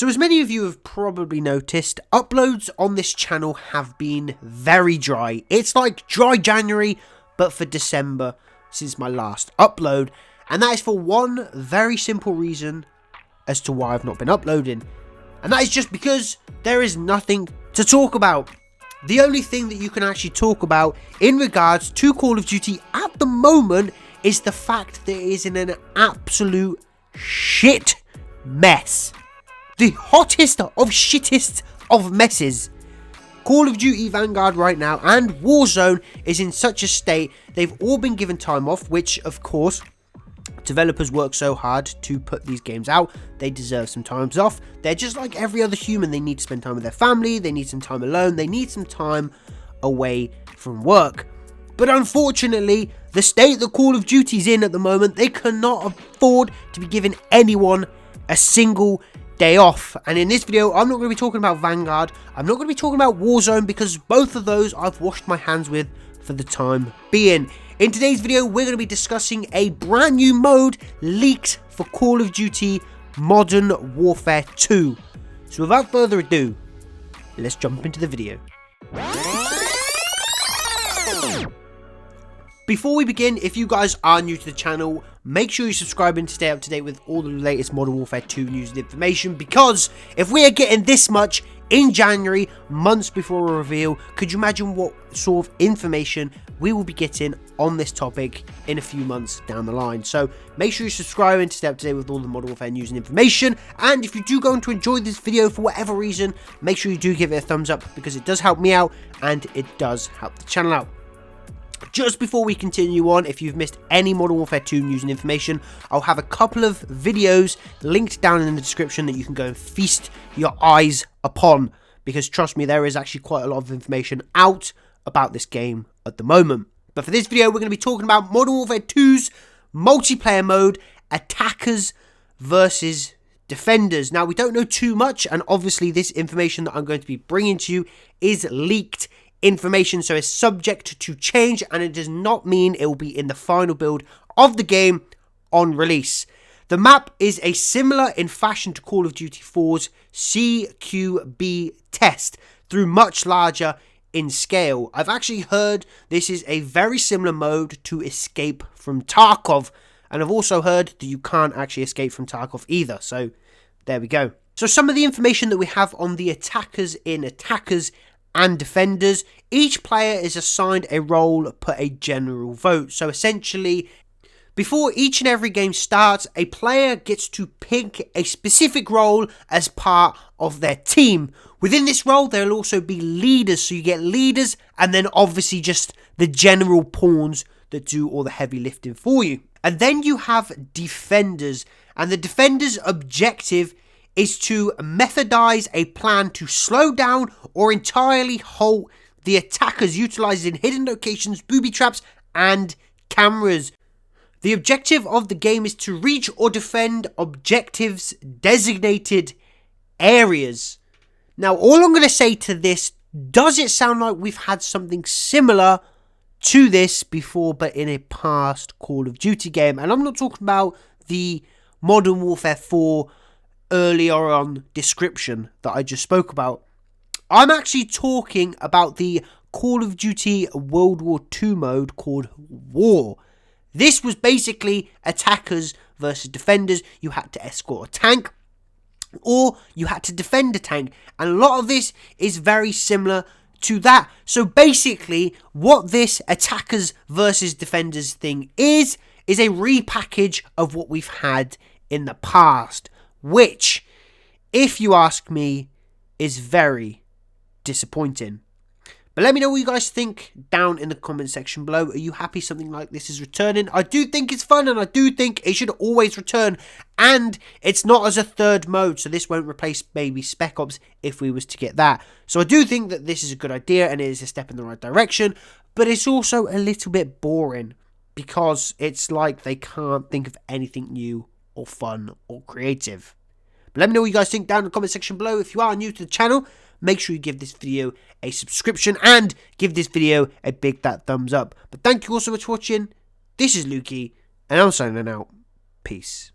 So as many of you have probably noticed, uploads on this channel have been very dry. It's like dry January, but for December since my last upload. And that is for one very simple reason as to why I've not been uploading. And that is just because there is nothing to talk about. The only thing that you can actually talk about in regards to Call of Duty at the moment is the fact that it is in an absolute shit mess. The hottest of shittest of messes. Call of Duty Vanguard right now and Warzone is in such a state, they've all been given time off, which of course, developers work so hard to put these games out, they deserve some time off. They're just like every other human, they need to spend time with their family, they need some time alone, they need some time away from work. But unfortunately, the state that Call of Duty's in at the moment, they cannot afford to be giving anyone a single day off. And in this video, I'm not going to be talking about Vanguard, I'm not going to be talking about Warzone, because both of those I've washed my hands with for the time being. In today's video, we're going to be discussing a brand new mode leaked for Call of Duty Modern Warfare 2. So without further ado, let's jump into the video. Before we begin, if you guys are new to the channel, make sure you subscribe and stay up to date with all the latest Modern Warfare 2 news and information, because if we are getting this much in January, months before a reveal, could you imagine what sort of information we will be getting on this topic in a few months down the line? So make sure you subscribe and stay up to date with all the Modern Warfare news and information. And if you do go on to enjoy this video for whatever reason, make sure you do give it a thumbs up, because it does help me out and it does help the channel out. Just before we continue on, if you've missed any Modern Warfare 2 news and information, I'll have a couple of videos linked down in the description that you can go and feast your eyes upon, because trust me, there is actually quite a lot of information out about this game at the moment. But for this video, we're going to be talking about Modern Warfare 2's multiplayer mode, attackers versus defenders. Now, we don't know too much, and obviously this information that I'm going to be bringing to you is leaked information, so it's subject to change, and it does not mean it will be in the final build of the game on release. The map is a similar in fashion to Call of Duty 4's CQB test, through much larger in scale. I've actually heard this is a very similar mode to Escape from Tarkov, and I've also heard that you can't actually escape from Tarkov either, so there we go. So some of the information that we have on the attackers in Attackers and Defenders: each player is assigned a role per a general vote. So essentially, before each and every game starts, a player gets to pick a specific role as part of their team. Within this role, there will also be leaders. So you get leaders, and then obviously just the general pawns that do all the heavy lifting for you. And then you have defenders, and the defenders' objective is to methodize a plan to slow down or entirely halt the attackers, utilizing hidden locations, booby traps, and cameras. The objective of the game is to reach or defend objectives' designated areas. Now, all I'm going to say to this, does it sound like we've had something similar to this before, but in a past Call of Duty game? And I'm not talking about the Modern Warfare 4 earlier on description that I just spoke about. I'm actually talking about the Call of Duty World War II mode called War. This was basically attackers versus defenders. You had to escort a tank, or you had to defend a tank, and a lot of this is very similar to that. So basically, what this attackers versus defenders thing is a repackage of what we've had in the past, which, if you ask me, is very disappointing. But let me know what you guys think down in the comment section below. Are you happy something like this is returning? I do think it's fun, and I do think it should always return. And it's not as a third mode, so this won't replace maybe Spec Ops if we was to get that. So I do think that this is a good idea, and it is a step in the right direction. But it's also a little bit boring, because it's like they can't think of anything new or fun or creative. But let me know what you guys think down in the comment section below. If you are new to the channel, make sure you give this video a subscription and give this video a big fat thumbs up. But thank you all so much for watching. This is LUKEY, and I'm signing out. Peace.